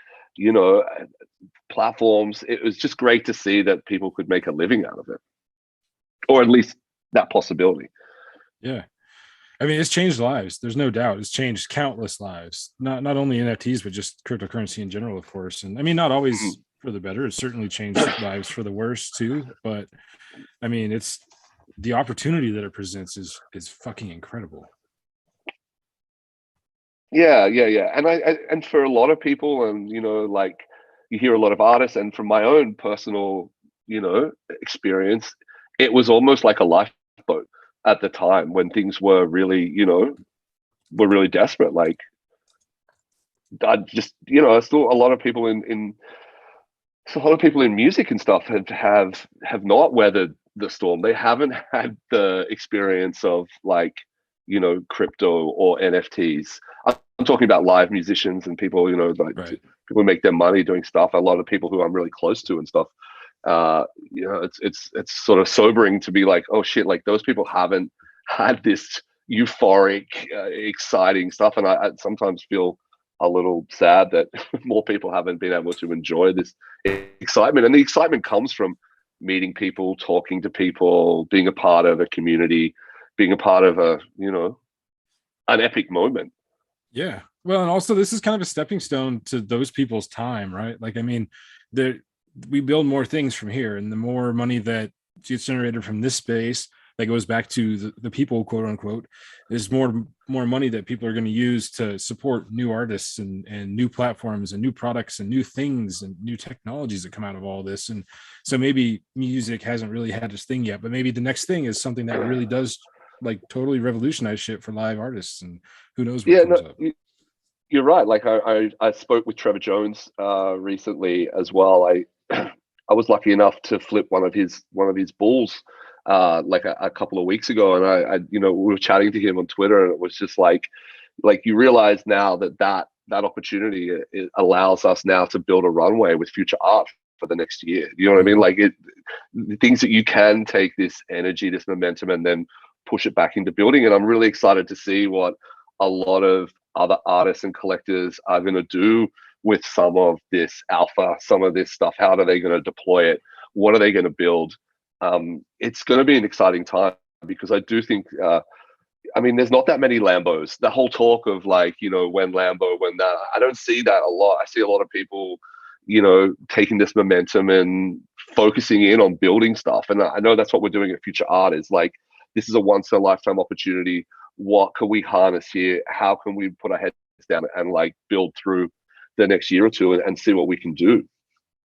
platforms. It was just great to see that people could make a living out of it, or at least that possibility. Yeah, I mean, it's changed lives. There's no doubt. It's changed countless lives. Not only NFTs, but just cryptocurrency in general, of course. And I mean, not always for the better. It's certainly changed lives for the worse too. But I mean, it's the opportunity that it presents is fucking incredible. Yeah. And for a lot of people, and like you hear a lot of artists, and from my own personal experience, it was almost like a lifeboat at the time when things were really really desperate. Like I just still a lot of people in music and stuff have not weathered the storm. They haven't had the experience of crypto or NFTs. I'm talking about live musicians and people, people who make their money doing stuff. A lot of people who I'm really close to and stuff, it's sort of sobering to be like, oh shit, like those people haven't had this euphoric, exciting stuff, and I sometimes feel a little sad that more people haven't been able to enjoy this excitement. And the excitement comes from meeting people, talking to people, being a part of a community, being a part of an epic moment. Yeah. Well, and also this is kind of a stepping stone to those people's time, right? Like, I mean, we build more things from here, and the more money that gets generated from this space that goes back to the people, quote unquote, there's more money that people are going to use to support new artists and new platforms and new products and new things and new technologies that come out of all this. And so maybe music hasn't really had its thing yet, but maybe the next thing is something that really does like totally revolutionize shit for live artists, and who knows what comes up. You're right. Like I spoke with Trevor Jones recently as well. I was lucky enough to flip one of his bulls like a couple of weeks ago, and I we were chatting to him on Twitter, and it was just like you realize now that opportunity, it allows us now to build a runway with future art for the next year. You know what I mean? Like things that you can take this energy, this momentum, and then push it back into building. And I'm really excited to see what a lot of other artists and collectors are going to do with some of this alpha, some of this stuff. How are they going to deploy it? What are they going to build? It's going to be an exciting time, because I do think, there's not that many Lambos. The whole talk of like, when Lambo, when that, I don't see that a lot. I see a lot of people, taking this momentum and focusing in on building stuff. And I know that's what we're doing at Future Art, is like, this is a once in a lifetime opportunity. What can we harness here? How can we put our heads down and like build through the next year or two and see what we can do?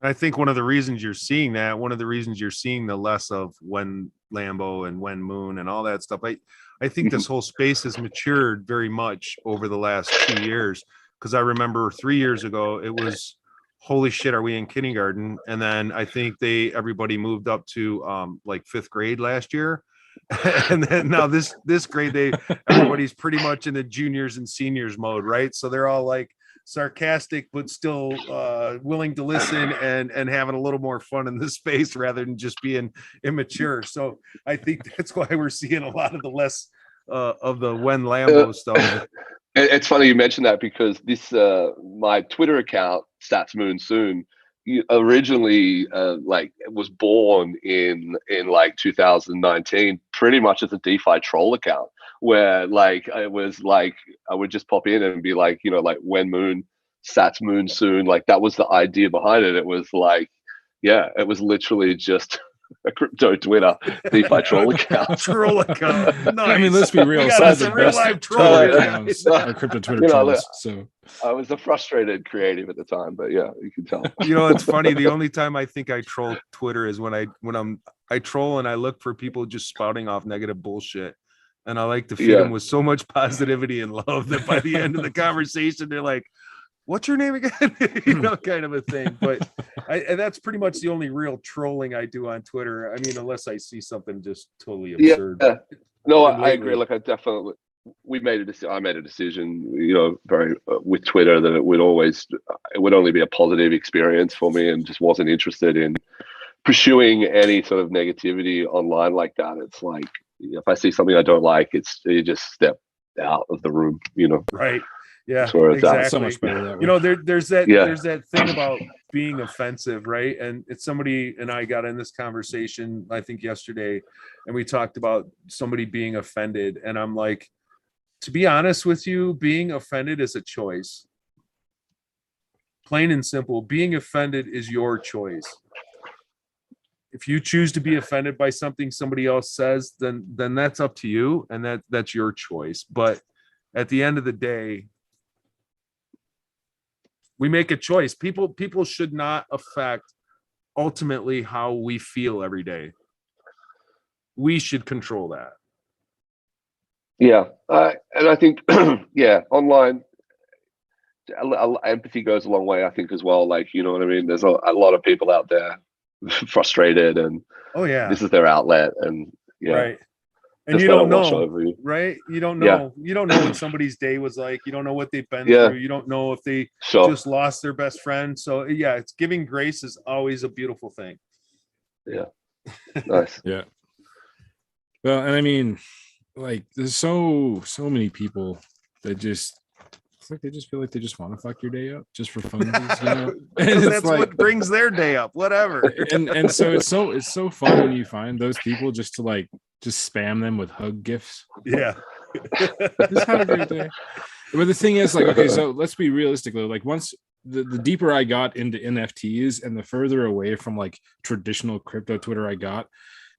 I think one of the reasons you're seeing the less of When Lambo and When Moon and all that stuff, I think this whole space has matured very much over the last 2 years. Because I remember 3 years ago, it was, holy shit, are we in kindergarten? And then I think everybody moved up to like 5th grade last year. And then now this grade, everybody's pretty much in the juniors and seniors mode, right? So they're all like sarcastic, but still willing to listen and having a little more fun in this space rather than just being immature. So I think that's why we're seeing a lot of the less of the When Lambo stuff. It's funny you mentioned that, because this my Twitter account, Stats Moon Soon, originally was born in like 2019, pretty much as a DeFi troll account, where like it was like I would just pop in and be like, like When Moon, Sats Moon Soon, like that was the idea behind it. It was like, yeah, it was literally just a crypto Twitter DeFi troll account. Troll account. Nice. I mean, let's be real. Some of the best troll accounts are crypto Twitter trolls. So I was a frustrated creative at the time, but yeah, you can tell. It's funny. The only time I think I troll Twitter is when I troll and I look for people just spouting off negative bullshit. And I like to feed them with so much positivity and love that by the end of the conversation, they're like, what's your name again? Kind of a thing. But and that's pretty much the only real trolling I do on Twitter. I mean, unless I see something just totally absurd. Yeah. No, I agree. Like I made a decision, very with Twitter, that it would only be a positive experience for me, and just wasn't interested in pursuing any sort of negativity online like that. It's like, if I see something I don't like, you just step out of the room, Right. Yeah, exactly. So much better that way. There's that thing about being offensive, right? And it's somebody and I got in this conversation, I think yesterday, and we talked about somebody being offended. And I'm like, to be honest with you, being offended is a choice. Plain and simple. Being offended is your choice. If you choose to be offended by something somebody else says, then that's up to you, and that's your choice. But at the end of the day, we make a choice. People should not affect ultimately how we feel every day. We should control that. Yeah, and I think online empathy goes a long way, I think, as well. Like, you know what I mean? There's a lot of people out there frustrated, and this is their outlet, and right. And you don't know, right? You don't know. You don't know what somebody's day was like. You don't know what they've been through. You don't know if they just lost their best friend. So it's giving grace is always a beautiful thing. Yeah. Nice. Yeah. Well, and I mean, like, there's so many people that just, it's like they just feel like they just want to fuck your day up just for funsies, you know. And that's like, what brings their day up, whatever. And so it's so fun when you find those people just to like just spam them with hug gifts. Yeah. Just have a great day. But the thing is, like, okay, so let's be realistic though. Like, once the deeper I got into NFTs and the further away from like traditional crypto Twitter I got,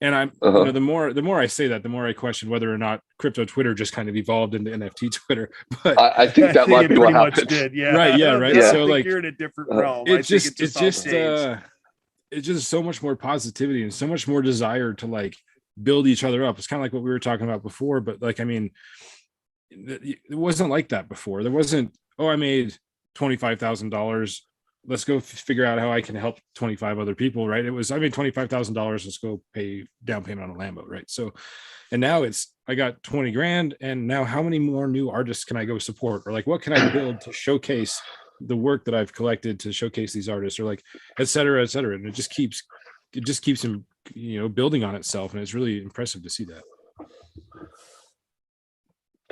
and I'm you know, the more I say that, the more I question whether or not crypto Twitter just kind of evolved into NFT Twitter. But I think that might be what happened. Did, yeah. Right. Yeah. Right. So like, you're in a different realm. It's just so much more positivity and so much more desire to like build each other up. It's kind of like what we were talking about before, but like, I mean, it wasn't like that before. There wasn't, oh, I made $25,000. Let's go figure out how I can help 25 other people, right? It was, I made $25,000. Let's go pay down payment on a Lambo, right? So, and now it's, I got 20 grand, and now how many more new artists can I go support? Or like, what can I build to showcase the work that I've collected to showcase these artists, or like, et cetera, et cetera. And it just keeps him, you know, building on itself. And it's really impressive to see that.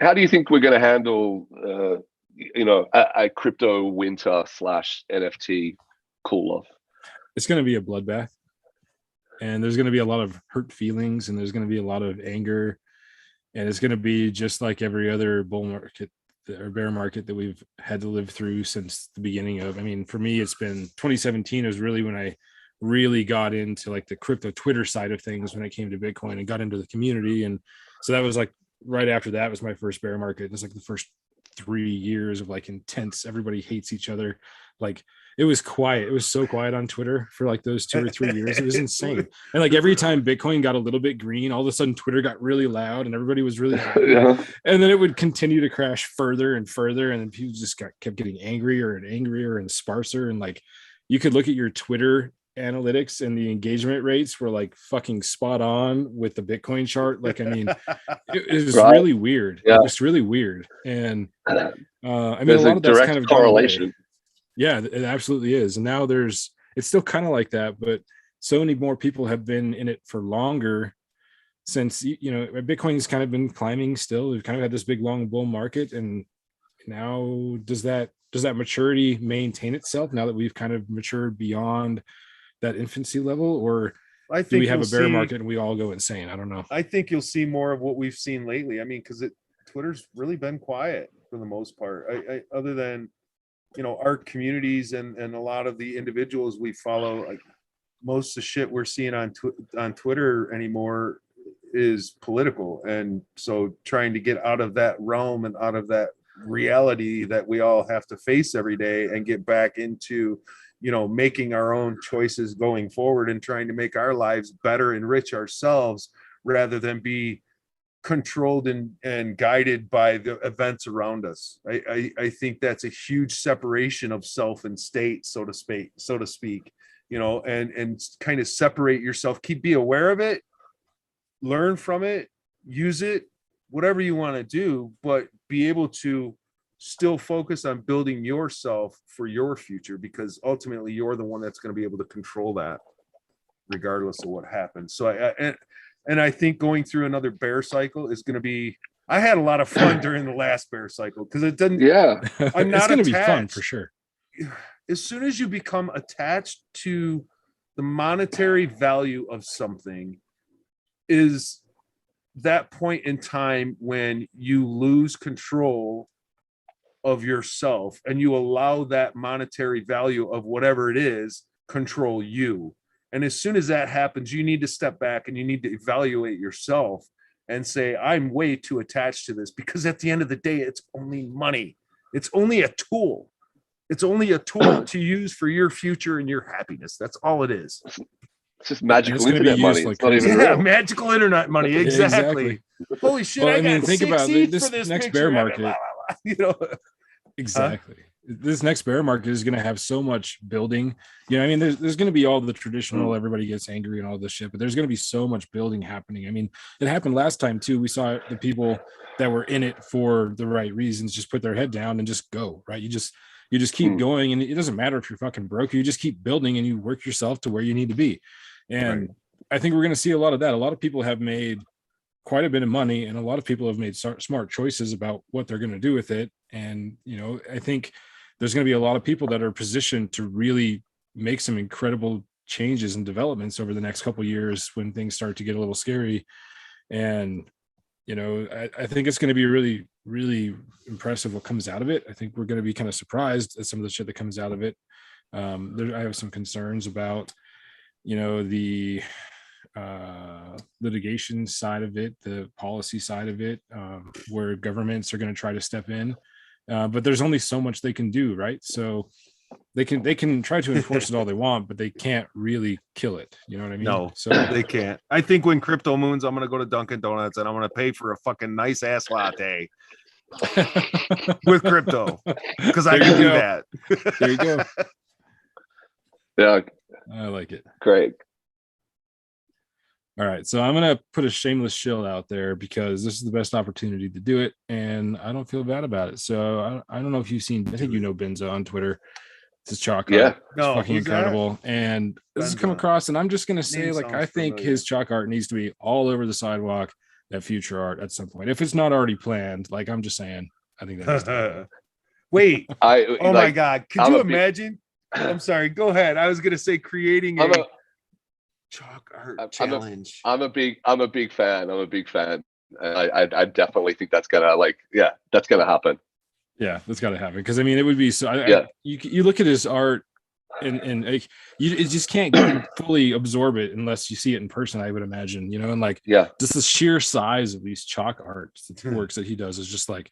How do you think we're going to handle, you know, a crypto winter / NFT cool off? It's going to be a bloodbath, and there's going to be a lot of hurt feelings, and there's going to be a lot of anger, and it's going to be just like every other bull market or bear market that we've had to live through since the beginning of, I mean, for me, it's been 2017 is really when I really got into like the crypto Twitter side of things, when it came to Bitcoin and got into the community. And so that was like right after that was my first bear market. It's like the first 3 years of like intense, everybody hates each other. Like, it was quiet. It was so quiet on Twitter for like those 2 or 3 years. It was insane. And like every time Bitcoin got a little bit green, all of a sudden Twitter got really loud and everybody was really happy. Yeah. And then it would continue to crash further and further. And then people just kept getting angrier and angrier and sparser. And like, you could look at your Twitter analytics and the engagement rates were like fucking spot on with the Bitcoin chart. Like, I mean, it was really weird. Yeah. It was really weird. And I mean, there's a lot of that's kind of correlation. Yeah, it absolutely is. And now it's still kind of like that, but so many more people have been in it for longer since, you know, Bitcoin's kind of been climbing still. We've kind of had this big long bull market, and now does that maturity maintain itself now that we've kind of matured beyond that infancy level, or I think do we have a bear market and we all go insane? I don't know. I think you'll see more of what we've seen lately. I mean, because Twitter's really been quiet for the most part. I other than, you know, our communities and a lot of the individuals we follow, like most of the shit we're seeing on Twitter anymore is political. And so trying to get out of that realm and out of that reality that we all have to face every day and get back into, you know, making our own choices going forward and trying to make our lives better, enrich ourselves rather than be controlled and guided by the events around us. I think that's a huge separation of self and state, so to speak, you know, and kind of separate yourself, be aware of it, learn from it, use it, whatever you want to do, but be able to still focus on building yourself for your future, because ultimately you're the one that's going to be able to control that regardless of what happens. So I think going through another bear cycle is going to be, I had a lot of fun during the last bear cycle because it doesn't, I'm not it's going to be fun for sure. As soon as you become attached to the monetary value of something is that point in time when you lose control of yourself and you allow that monetary value of whatever it is control you. And as soon as that happens, you need to step back and you need to evaluate yourself and say, I'm way too attached to this, because at the end of the day, it's only money. It's only a tool. It's only a tool to use for your future and your happiness. That's all it is. It's just magical internet money. Like, it's not even real. Magical internet money. Exactly. Holy shit. Well, I mean, think about this next bear market. You know, exactly. This next bear market is going to have so much building. You know, I mean, there's going to be all the traditional, everybody gets angry and all this shit, but there's going to be so much building happening. I mean, it happened last time too. We saw the people that were in it for the right reasons just put their head down and just go, right? You just keep going, and it doesn't matter if you're fucking broke. You just keep building and you work yourself to where you need to be. And I think we're going to see a lot of that. A lot of people have made quite a bit of money, and a lot of people have made smart choices about what they're going to do with it. And, you know, I think there's going to be a lot of people that are positioned to really make some incredible changes and developments over the next couple of years when things start to get a little scary. And, you know, I think it's going to be really, really impressive what comes out of it. I think we're going to be kind of surprised at some of the shit that comes out of it. I have some concerns about, you know, the litigation side of it, the policy side of it, where governments are going to try to step in. But there's only so much they can do, right? So they can try to enforce it all they want, but they can't really kill it. You know what I mean? No, so they can't. I think when crypto moons, I'm gonna go to Dunkin' Donuts and I'm gonna pay for a fucking nice ass latte with crypto because I can do that. There you go. Yeah, I like it. great. All right, so I'm gonna put a shameless shill out there because this is the best opportunity to do it, and I don't feel bad about it. So I don't know if you've seen. I think you know Benzo on Twitter. It's his chalk art. Yeah. It's No, fucking who's incredible. And this has come Benzo. across, and I'm just gonna say, Name like, I sounds think familiar. his chalk art needs to be all over the sidewalk at Future Art at some point. If it's not already planned, like I'm just saying, I think that needs to happen. Wait. I Oh my God. Could I'm you a big- imagine? I'm sorry. Go ahead. I was gonna say creating I'm a a chalk art I'm a- challenge. I'm a big fan. I'm a big fan. I definitely think that's gonna that's gonna happen. Yeah, that's got to happen because I mean, it would be so. Yeah. You look at his art, and like, you just can't fully absorb it unless you see it in person. I would imagine, you know, and like, Yeah. just the sheer size of these chalk arts works that he does is just like,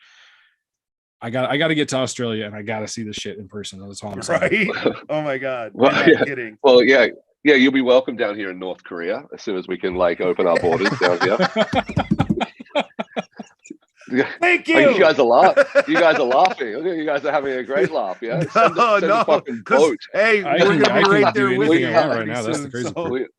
I got to get to Australia and I got to see the shit in person. That's all I'm saying. Right? Oh my God. Well, You're not yeah. kidding. Well, yeah, you'll be welcome down here in North Korea as soon as we can like open our borders down here. Thank Oh, you. you guys are laughing. You guys are laughing. Okay, you guys are having a great laugh. Yeah. Send a fucking 'cause, boat. hey, I we're can gonna be right do there with anything you I want right pretty now. That's the soon, crazy so- part.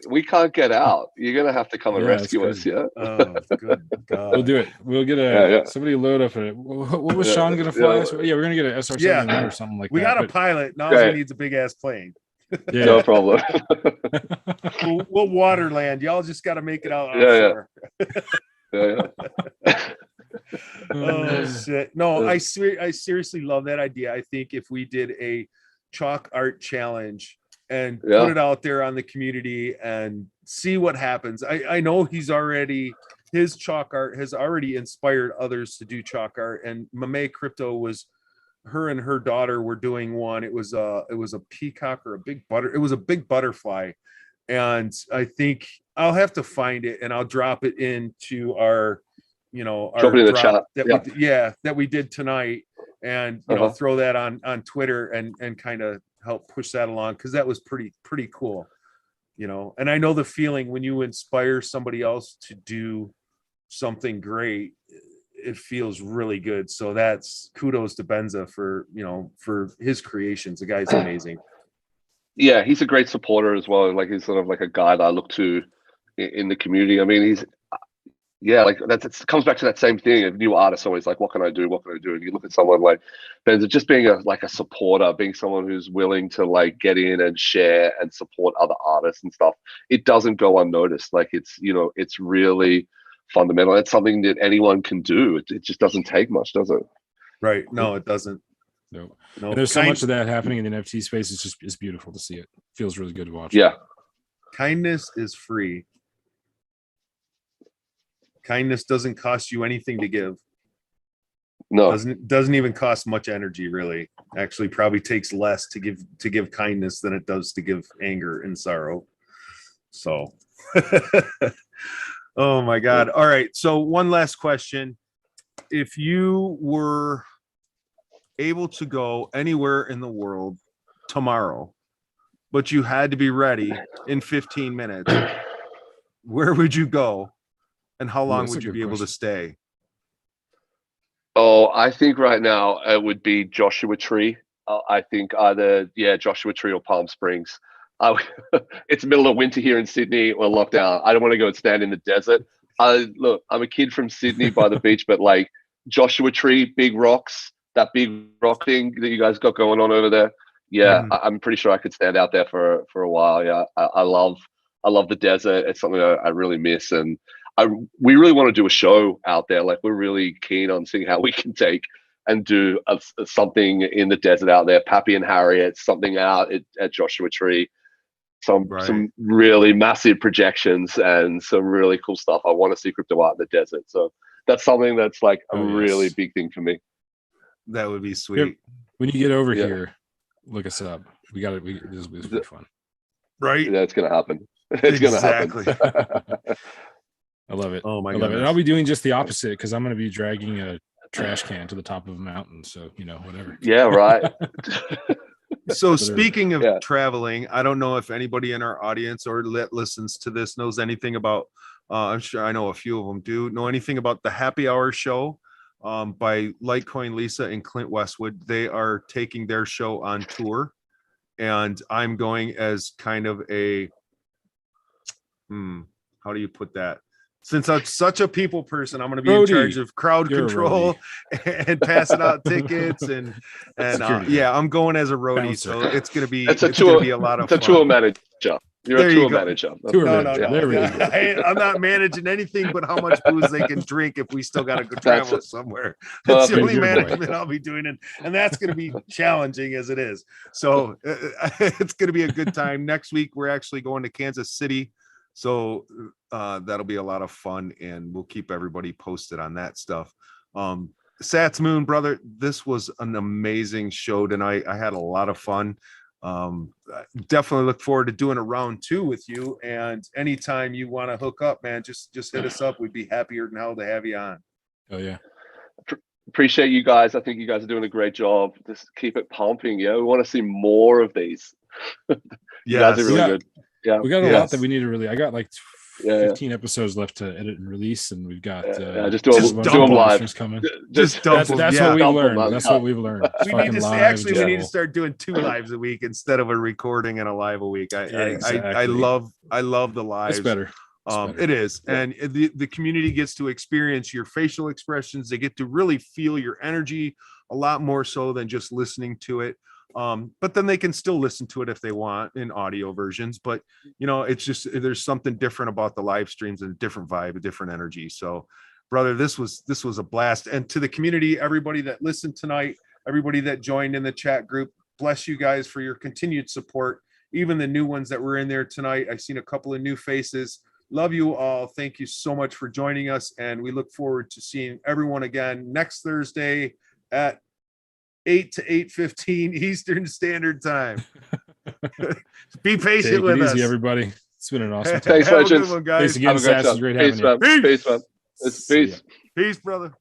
We can't get out. You're gonna have to come and Yeah, it's rescue us. crazy. Yeah. Oh, good God. We'll do it. We'll get Yeah. somebody load up a. What was Yeah, Sean gonna fly yeah. us? Yeah, we're gonna get an SR-71 or something like We that. got a but- pilot. Now Right. he needs a big ass plane. yeah. No problem. We'll waterland. Y'all just got to make it out Yeah, offshore. Yeah. Oh shit! No, I seriously love that idea. I think if we did a chalk art challenge and Yeah. put it out there on the community and see what happens. I know his chalk art has already inspired others to do chalk art, and Mame Crypto her and her daughter were doing one. It was a peacock or it was a big butterfly, and I think I'll have to find it and I'll drop it into our Drop it in the drop chat. that we did tonight, and you know, Uh-huh. throw that on Twitter and kind of help push that along, because that was pretty cool, you know. And I know the feeling when you inspire somebody else to do something great, it feels really good. So that's kudos to Benza for his creations. The guy's amazing. Yeah, he's a great supporter as well. Like, he's sort of like a guy that I look to in the community. I mean, like it comes back to that same thing. A new artist always like, what can I do? What can I do? And you look at someone like Benza, just being a supporter, being someone who's willing to like get in and share and support other artists and stuff. It doesn't go unnoticed. Like, it's really fundamental. It's something that anyone can do. It just doesn't take much, does it? Right? No, it doesn't. No. No. And there's so much of that happening in the NFT space. It's beautiful to see it. Feels really good to watch. Yeah. Kindness is free. Kindness doesn't cost you anything to give. No. Doesn't even cost much energy, really. Actually, probably takes less to give kindness than it does to give anger and sorrow. So, oh my God. All right. So one last question. If you were able to go anywhere in the world tomorrow, but you had to be ready in 15 minutes, where would you go? And how long would you be able to stay? Oh, I think right now it would be Joshua Tree. I think either Joshua Tree or Palm Springs. It's the middle of winter here in Sydney. We're locked down. I don't want to go and stand in the desert. Look, I'm a kid from Sydney by the beach, but like Joshua Tree, big rocks, that big rock thing that you guys got going on over there. Yeah, I'm pretty sure I could stand out there for a while. Yeah, I love I love the desert. It's something I really miss, and we really want to do a show out there. Like, we're really keen on seeing how we can take and do something in the desert out there. Pappy and Harriet, something out at Joshua Tree, some really massive projections and some really cool stuff. I want to see crypto art in the desert. So that's something that's like a really big thing for me. That would be sweet. When you get over here, look us up. We got it. This is pretty fun. Right? That's going to happen. It's going to happen. I love it. Oh my god! I love it. And I'll be doing just the opposite, because I'm going to be dragging a trash can to the top of a mountain. So, whatever. Yeah, right. So speaking of traveling, I don't know if anybody in our audience or listens to this knows anything about, I'm sure I know a few of them do know anything about the Happy Hour show by Litecoin Lisa and Clint Westwood. They are taking their show on tour, and I'm going as kind of a, how do you put that? Since I'm such a people person, I'm going to be in charge of crowd control and passing out tickets and I'm going as a roadie, so it's going to be a lot of fun. It's a tour manager. You're a tour manager. No. I'm not managing anything but how much booze they can drink if we still got to go travel somewhere. That's the only management I'll be doing, and that's going to be challenging as it is. So it's going to be a good time. Next week we're actually going to Kansas City. So that'll be a lot of fun, and we'll keep everybody posted on that stuff. Sats Moon, brother, this was an amazing show tonight. I had a lot of fun. Definitely look forward to doing a round 2 with you. And anytime you want to hook up, man, just hit us up. We'd be happier than hell to have you on. Oh yeah. Appreciate you guys. I think you guys are doing a great job. Just keep it pumping. Yeah, we want to see more of these. You guys are really good. Yeah, we got a lot that we need to really. I got like 15 episodes left to edit and release, and we've got just do them live. Coming. That's what we've learned. That's what we've learned. We need to start doing 2 lives a week instead of a recording and a live a week. I love the lives. It's better. It is, and the community gets to experience your facial expressions. They get to really feel your energy a lot more so than just listening to it. But then they can still listen to it if they want in audio versions. But it's just, there's something different about the live streams and a different vibe, a different energy. So, brother, this was a blast. And to the community, everybody that listened tonight, everybody that joined in the chat group, bless you guys for your continued support. Even the new ones that were in there tonight, I've seen a couple of new faces. Love you all. Thank you so much for joining us, and we look forward to seeing everyone again next Thursday at 8 to 8:15 Eastern Standard Time. Be patient with us. Easy, everybody. It's been an awesome time. Thanks, legends. One, guys. Thanks again, Sass. It's great having you. Peace, man. Peace. Peace, brother.